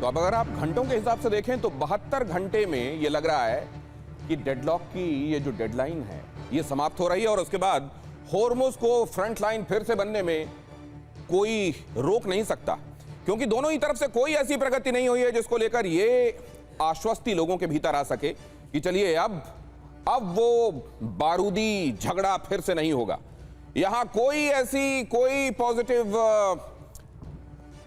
तो अब अगर आप घंटों के हिसाब से देखें तो 72 घंटे में ये लग रहा है कि डेडलॉक की ये जो डेडलाइन है ये समाप्त हो रही है और उसके बाद होर्मुज को फ्रंट लाइन फिर से बनने में कोई रोक नहीं सकता, क्योंकि दोनों ही तरफ से कोई ऐसी प्रगति नहीं हुई है जिसको लेकर ये आश्वस्ति लोगों के भीतर आ सके कि चलिए अब वो बारूदी झगड़ा फिर से नहीं होगा। यहां कोई पॉजिटिव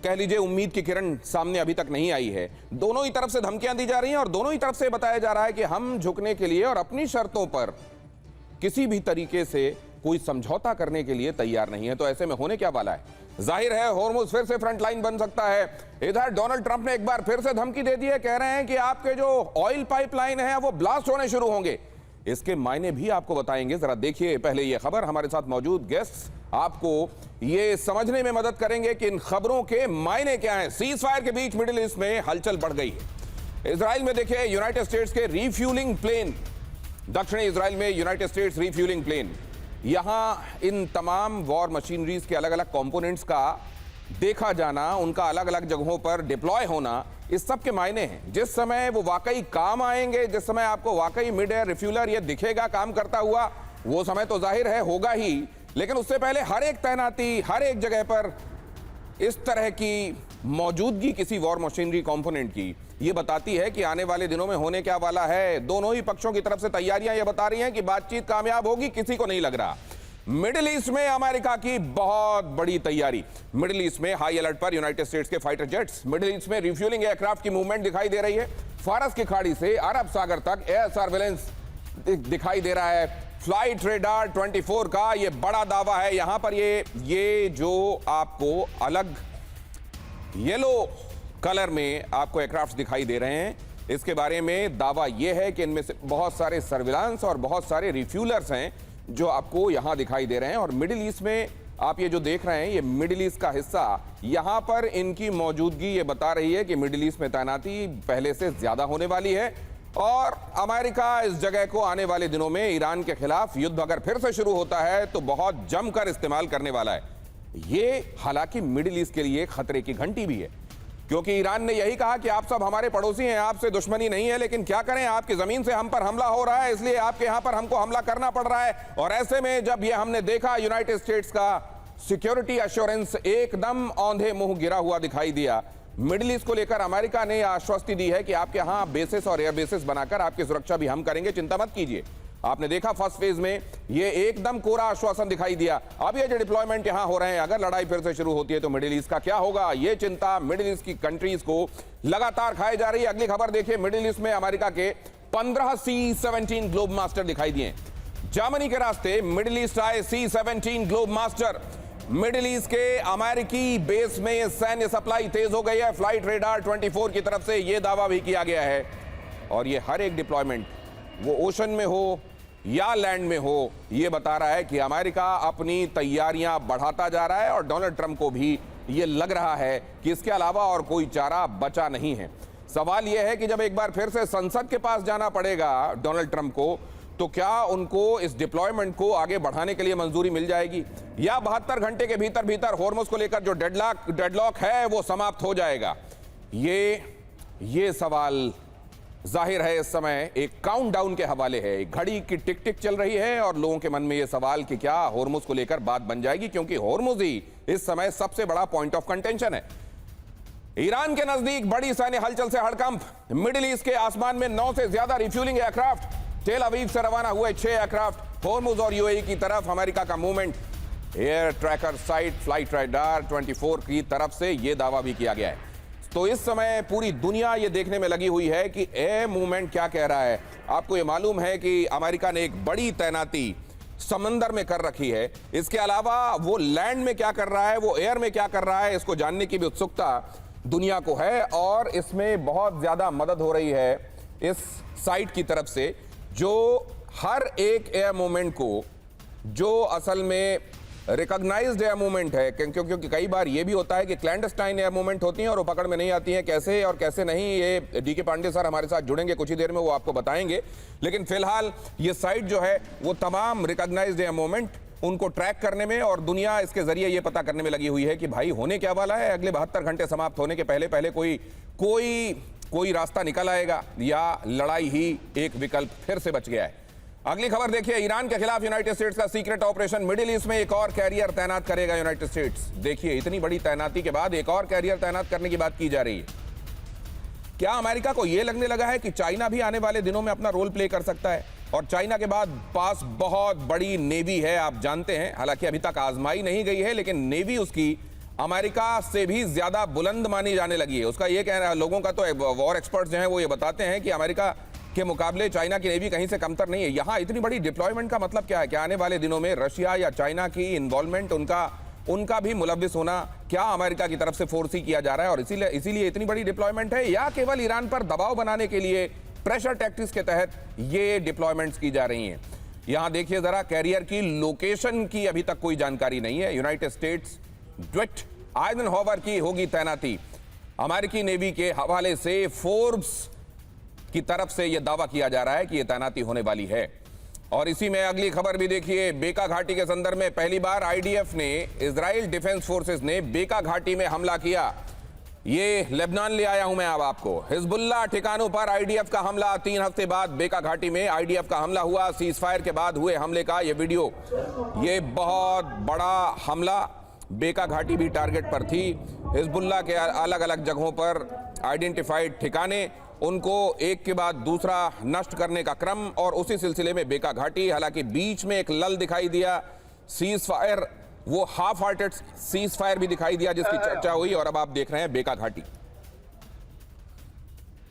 कह लीजिए उम्मीद की किरण सामने अभी तक नहीं आई है। दोनों ही तरफ से धमकियां दी जा रही हैं और दोनों ही तरफ से बताया जा रहा है कि हम झुकने के लिए और अपनी शर्तों पर किसी भी तरीके से कोई समझौता करने के लिए तैयार नहीं है। तो ऐसे में होने क्या वाला है? जाहिर है होर्मुज फिर से फ्रंट लाइन बन सकता है। इधर डोनाल्ड ट्रंप ने एक बार फिर से धमकी दे दी है, कह रहे हैं कि आपके जो ऑयल पाइपलाइन है वो ब्लास्ट होने शुरू होंगे। इसके मायने भी आपको बताएंगे, जरा देखिए पहले ये खबर। हमारे साथ मौजूद गेस्ट आपको ये समझने में मदद करेंगे कि इन खबरों के मायने क्या हैं। सीज फायर के बीच मिडिल ईस्ट में हलचल बढ़ गई है। इजराइल में देखिए यूनाइटेड स्टेट्स के रिफ्यूलिंग प्लेन, दक्षिणी इजराइल में यूनाइटेड स्टेट्स रिफ्यूलिंग प्लेन, यहां इन तमाम वॉर मशीनरीज के अलग अलग कंपोनेंट्स का देखा जाना, उनका अलग अलग जगहों पर डिप्लॉय होना, इस सब के मायने हैं। जिस समय वो वाकई काम आएंगे, जिस समय आपको वाकई मिड एयर रिफ्यूलर ये दिखेगा काम करता हुआ, वो समय तो जाहिर है होगा ही, लेकिन उससे पहले हर एक तैनाती, हर एक जगह पर इस तरह की मौजूदगी किसी वॉर मशीनरी कंपोनेंट की ये बताती है कि आने वाले दिनों में होने क्या वाला है। दोनों ही पक्षों की तरफ से तैयारियां ये बता रही हैं कि बातचीत कामयाब होगी, किसी को नहीं लग रहा। मिडिल ईस्ट में अमेरिका की बहुत बड़ी तैयारी। मिडिल ईस्ट में हाई अलर्ट पर यूनाइटेड स्टेट्स के फाइटर जेट्स। मिडिल ईस्ट में रिफ्यूलिंग एयरक्राफ्ट की मूवमेंट दिखाई दे रही है। फारस की खाड़ी से अरब सागर तक एयर सर्विलेंस दिखाई दे रहा है। फ्लाइट रेडार 24 का ये बड़ा दावा है। यहां पर ये जो आपको अलग येलो कलर में आपको एयरक्राफ्ट दिखाई दे रहे हैं, इसके बारे में दावा यह है कि इनमें से बहुत सारे सर्विलांस और बहुत सारे रिफ्यूलर्स हैं जो आपको यहां दिखाई दे रहे हैं। और मिडिल ईस्ट में आप ये जो देख रहे हैं ये मिडिल ईस्ट का हिस्सा, यहां पर इनकी मौजूदगी ये बता रही है कि मिडिल ईस्ट में तैनाती पहले से ज्यादा होने वाली है और अमेरिका इस जगह को आने वाले दिनों में ईरान के खिलाफ युद्ध अगर फिर से शुरू होता है तो बहुत जमकर इस्तेमाल करने वाला है। ये हालांकि मिडिल ईस्ट के लिए खतरे की घंटी भी है, क्योंकि ईरान ने यही कहा कि आप सब हमारे पड़ोसी हैं, आपसे दुश्मनी नहीं है, लेकिन क्या करें आपकी जमीन से हम पर हमला हो रहा है, इसलिए आपके यहां पर हमको हमला करना पड़ रहा है। और ऐसे में जब ये हमने देखा यूनाइटेड स्टेट्स का सिक्योरिटी एश्योरेंस एकदम औंधे मुंह गिरा हुआ दिखाई दिया। मिडिल ईस्ट को लेकर अमेरिका ने आश्वस्ति दी है कि आपके यहां बेसिस और एयर बेसिस बनाकर आपकी सुरक्षा भी हम करेंगे, चिंता मत कीजिए। आपने देखा फर्स्ट फेज में ये एकदम कोरा आश्वासन दिखाई दिया। अब ये जो डिप्लॉयमेंट यहां हो रहे हैं, अगर लड़ाई फिर से शुरू होती है तो मिडिल ईस्ट का क्या होगा, ये चिंता मिडिल ईस्ट की कंट्रीज को लगातार खाई जा रही है। अगली खबर देखिए, मिडिल ईस्ट में अमेरिका के 15 C-17 ग्लोब मास्टर दिखाई दिए। जर्मनी के रास्ते मिडिल ईस्ट आए C-17 globe master. Middle east के अमेरिकी बेस में सैन्य सप्लाई तेज हो गई है। फ्लाइट रेडार 24 की तरफ से यह दावा भी किया गया है। और ये हर एक डिप्लॉयमेंट वो ओशन में हो या लैंड में हो, यह बता रहा है कि अमेरिका अपनी तैयारियां बढ़ाता जा रहा है और डोनाल्ड ट्रंप को भी यह लग रहा है कि इसके अलावा और कोई चारा बचा नहीं है। सवाल यह है कि जब एक बार फिर से संसद के पास जाना पड़ेगा डोनाल्ड ट्रंप को, तो क्या उनको इस डिप्लॉयमेंट को आगे बढ़ाने के लिए मंजूरी मिल जाएगी या 72 घंटे के भीतर भीतर होर्मुज को लेकर जो डेडलॉक है वो समाप्त हो जाएगा? ये सवाल जाहिर है इस समय एक काउंटडाउन के हवाले है। एक घड़ी की टिक टिक चल रही है और लोगों के मन में यह सवाल कि क्या होर्मुज को लेकर बात बन जाएगी, क्योंकि होर्मुज ही इस समय सबसे बड़ा पॉइंट ऑफ कंटेंशन है। ईरान के नजदीक बड़ी सैन्य हलचल से हड़कंप। मिडिल ईस्ट के आसमान में 9 से ज्यादा रिफ्यूलिंग एयरक्राफ्ट। टेल अवीव से रवाना हुए 6 एयरक्राफ्ट। होर्मुज और यूएई की तरफ अमेरिका का movement. Air tracker site flight radar 24 की तरफ से यह दावा भी किया गया है। तो इस समय पूरी दुनिया ये देखने में लगी हुई है कि एयर मूवमेंट क्या कह रहा है। आपको ये मालूम है कि अमेरिका ने एक बड़ी तैनाती समंदर में कर रखी है। इसके अलावा वो लैंड में क्या कर रहा है, वो एयर में क्या कर रहा है, इसको जानने की भी उत्सुकता दुनिया को है। और इसमें बहुत ज्यादा मदद हो रही है इस साइट की तरफ से, जो हर एक एयर मूवमेंट को, जो असल में रिकॉग्नाइज्ड एयर मूवमेंट है, क्योंकि कई बार ये भी होता है कि क्लैंडस्टाइन एयर मूवमेंट होती हैं और वो पकड़ में नहीं आती हैं, कैसे और कैसे नहीं। ये डीके पांडे सर हमारे साथ जुड़ेंगे कुछ ही देर में, वो आपको बताएंगे। लेकिन फिलहाल ये साइट जो है वो तमाम रिकॉग्नाइज्ड एयर मूवमेंट उनको ट्रैक करने में और दुनिया इसके जरिए ये पता करने में लगी हुई है कि भाई होने क्या वाला है। अगले 72 घंटे समाप्त होने के पहले पहले कोई कोई रास्ता निकल आएगा या लड़ाई ही एक विकल्प फिर से बच गया है? अगली खबर देखिए, ईरान के खिलाफ यूनाइटेड स्टेट्स का सीक्रेट ऑपरेशन, मिडिल ईस्ट में एक और कैरियर तैनात करेगा यूनाइटेड स्टेट्स। देखिए, इतनी बड़ी तैनाती के बाद एक और कैरियर तैनात करने की बात की जा रही है। क्या अमेरिका को यह लगने लगा है कि चाइना भी आने वाले दिनों में अपना रोल प्ले कर सकता है? और चाइना के बाद पास बहुत बड़ी नेवी है, आप जानते हैं, हालांकि अभी तक आजमाई नहीं गई है, लेकिन नेवी उसकी अमेरिका से भी ज्यादा बुलंद मानी जाने लगी है। उसका यह कहना है, लोगों का तो वॉर एक्सपर्ट्स जो हैं वो ये बताते हैं कि अमेरिका के मुकाबले चाइना की नेवी कहीं से कमतर नहीं है। यहां इतनी बड़ी डिप्लॉयमेंट का मतलब क्या है? कि आने वाले दिनों में रशिया या चाइना की इन्वॉल्वमेंट, उनका भी मुलव्विस होना क्या अमेरिका की तरफ से फोर्स ही किया जा रहा है और इसीलिए इतनी बड़ी डिप्लॉयमेंट है, या केवल ईरान पर दबाव बनाने के लिए प्रेशर टैक्टिक्स के तहत ये डिप्लॉयमेंट्स की जा रही हैं? यहां देखिए जरा, कैरियर की लोकेशन की अभी तक कोई जानकारी नहीं है। यूनाइटेड स्टेट्स द्विट आइजनहोवर की होगी तैनाती। अमेरिकी नेवी के हवाले से फोर्ब्स की तरफ से यह दावा किया जा रहा है कि यह तैनाती होने वाली है। और इसी में अगली खबर भी देखिए, बेका घाटी के संदर्भ में पहली बार आईडीएफ ने, इजराइल डिफेंस फोर्सेस ने बेका घाटी में हमला किया। ये लेबनान ले आया हूं मैं अब आपको। हिजबुल्लाह ठिकानों पर आईडीएफ का हमला, 3 हफ्ते बाद बेका घाटी में आईडीएफ का हमला हुआ। सीज फायर के बाद हुए हमले का यह वीडियो, ये बहुत बड़ा हमला। बेका घाटी भी टारगेट पर थी। हिजबुल्लाह के अलग अलग जगहों पर आइडेंटिफाइड ठिकाने, उनको एक के बाद दूसरा नष्ट करने का क्रम, और उसी सिलसिले में बेका घाटी। हालांकि बीच में एक लल दिखाई दिया, सीज फायर, वो हाफ हार्टेड सीज फायर भी दिखाई दिया जिसकी चर्चा हुई, और अब आप देख रहे हैं बेका घाटी।